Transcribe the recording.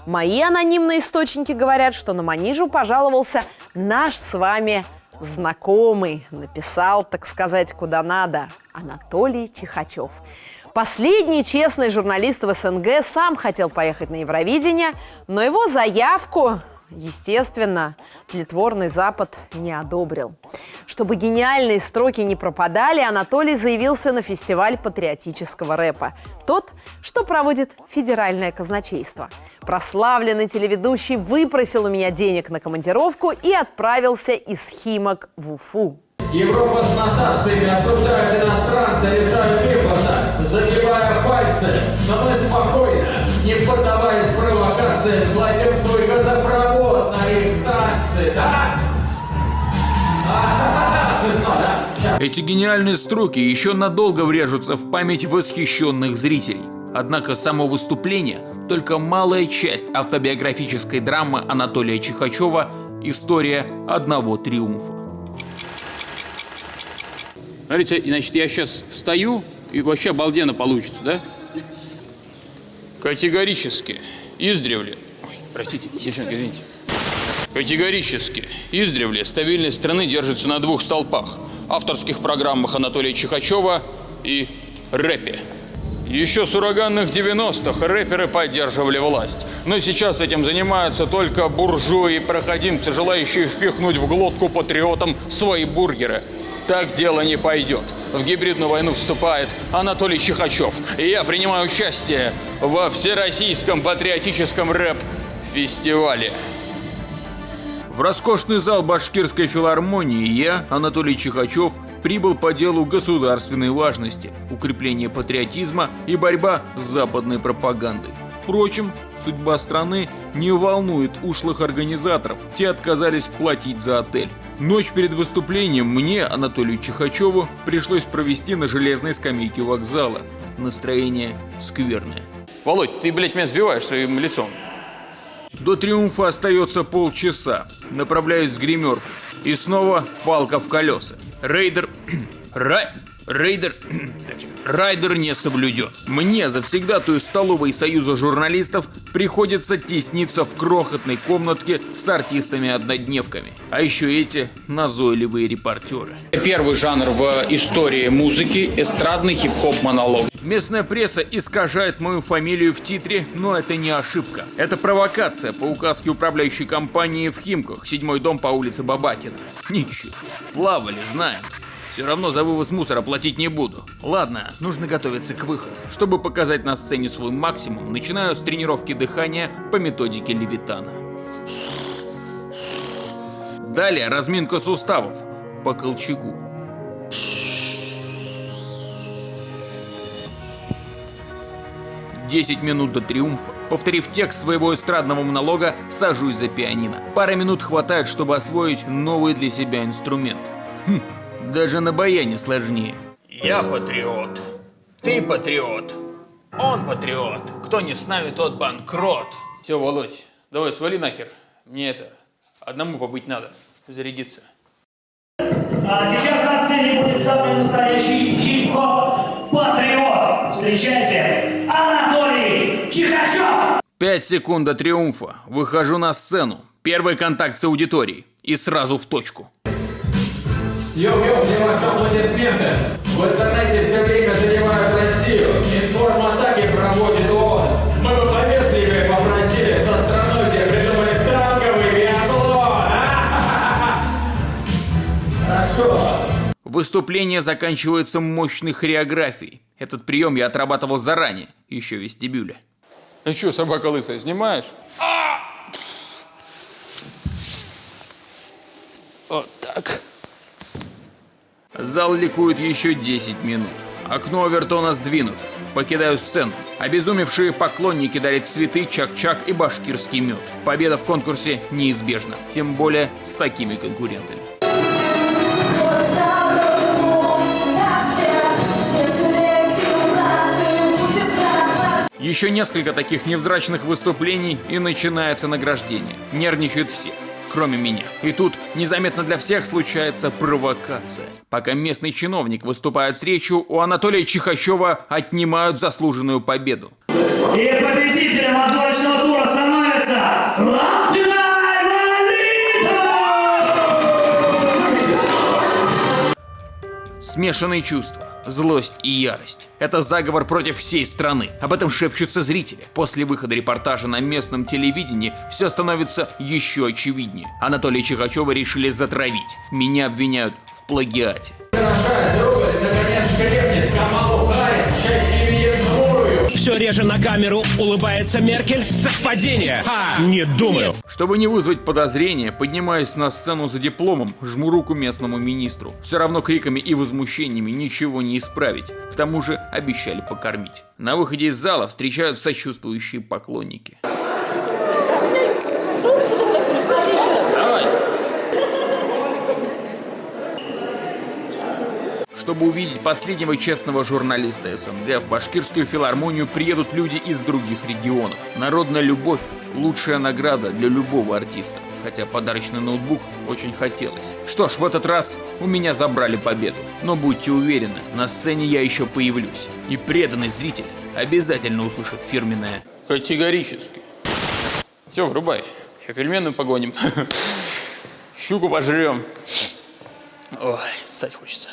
Мои анонимные источники говорят, что на манежу пожаловался наш с вами знакомый. Написал, так сказать, куда надо, Анатолий Чихачев. Последний честный журналист в СНГ сам хотел поехать на Евровидение, но его заявку, естественно, тлетворный Запад не одобрил. Чтобы гениальные строки не пропадали, Анатолий заявился на фестиваль патриотического рэпа. Тот, что проводит федеральное казначейство. Прославленный телеведущий выпросил у меня денег на командировку и отправился из Химок в Уфу. Европа с нотациями осуждает иностранца, решают импорта, забивая пальцы. Но мы спокойно, не поддаваясь провокациям, кладем свой газопровод на их санкции. Да? Эти гениальные строки еще надолго врежутся в память восхищенных зрителей. Однако само выступление – только малая часть автобиографической драмы Анатолия Чихачева «История одного триумфа». Смотрите, значит, я сейчас стою, и вообще обалденно получится, да? Категорически, издревле... Ой, простите, девчонки, извините. Категорически, издревле стабильность страны держится на двух столпах. Авторских программах Анатолия Чихачева и рэпе. Еще с ураганных 90-х рэперы поддерживали власть. Но сейчас этим занимаются только буржуи и проходимцы, желающие впихнуть в глотку патриотам свои бургеры. Так дело не пойдет. В гибридную войну вступает Анатолий Чихачев. И я принимаю участие во всероссийском патриотическом рэп-фестивале. В роскошный зал Башкирской филармонии я, Анатолий Чихачев, прибыл по делу государственной важности, укрепление патриотизма и борьба с западной пропагандой. Впрочем, судьба страны не волнует ушлых организаторов, те отказались платить за отель. Ночь перед выступлением мне, Анатолию Чихачеву, пришлось провести на железной скамейке вокзала. Настроение скверное. Володь, ты, блядь, меня сбиваешь своим лицом. До триумфа остается полчаса. Направляюсь в гримерку. И снова палка в колеса. Райдер не соблюден. Мне, завсегдатую столовой Союза журналистов, приходится тесниться в крохотной комнатке с артистами-однодневками. А еще эти назойливые репортеры. Первый жанр в истории музыки – эстрадный хип-хоп монолог. Местная пресса искажает мою фамилию в титре, но это не ошибка. Это провокация по указке управляющей компании в Химках, 7-й дом по улице Бабакина. Ничего, плавали, знаем. Все равно за вывоз мусора платить не буду. Ладно, нужно готовиться к выходу. Чтобы показать на сцене свой максимум, начинаю с тренировки дыхания по методике Левитана. Далее разминка суставов по Колчаку. Десять минут до триумфа. Повторив текст своего эстрадного монолога, сажусь за пианино. Пара минут хватает, чтобы освоить новый для себя инструмент. Даже на баяне сложнее. Я патриот, ты патриот, он патриот. Кто не с нами, тот банкрот. Все, Володь, давай свали нахер. Мне одному побыть надо, зарядиться. Сейчас на сцене будет самый настоящий хип-хоп патриот. Встречайте, Анатолий Чихачев. 5 секунд до триумфа. Выхожу на сцену. Первый контакт с аудиторией. И сразу в точку. Йоу-йоу, где ваши аплодисменты? В интернете все время занимают Россию. Информатаки проводит ООН. Мы бы поветливее попросили со страной, где придумали танковый биатлон. Хорошо. Выступление заканчивается мощной хореографией. Этот прием я отрабатывал заранее, еще в вестибюле. Ну что, собака лысая, снимаешь? Вот так. Зал ликует еще 10 минут. Окно овертона сдвинут. Покидаю сцену. Обезумевшие поклонники дарят цветы, чак-чак и башкирский мед. Победа в конкурсе неизбежна. Тем более с такими конкурентами. Еще несколько таких невзрачных выступлений, и начинается награждение. Нервничают все, кроме меня. И тут незаметно для всех случается провокация. Пока местный чиновник выступает с речью, у Анатолия Чихачева отнимают заслуженную победу. И победителем отборочного тура становится Смешанные чувства, злость и ярость. Это заговор против всей страны. Об этом шепчутся зрители. После выхода репортажа на местном телевидении все становится еще очевиднее. Анатолия Чихачева решили затравить. Меня обвиняют в плагиате. Все реже на камеру улыбается Меркель. Совпадение? Не думаю. Чтобы не вызвать подозрения, поднимаюсь на сцену за дипломом, жму руку местному министру. Все равно криками и возмущениями ничего не исправить. К тому же обещали покормить. На выходе из зала встречают сочувствующие поклонники. Чтобы увидеть последнего честного журналиста СНГ, в Башкирскую филармонию приедут люди из других регионов. Народная любовь – лучшая награда для любого артиста. Хотя подарочный ноутбук очень хотелось. Что ж, в этот раз у меня забрали победу. Но будьте уверены, на сцене я еще появлюсь. И преданный зритель обязательно услышит фирменное Категорически. Все, врубай. Сейчас пельмены погоним. Щуку пожрем. Ой, ссать хочется.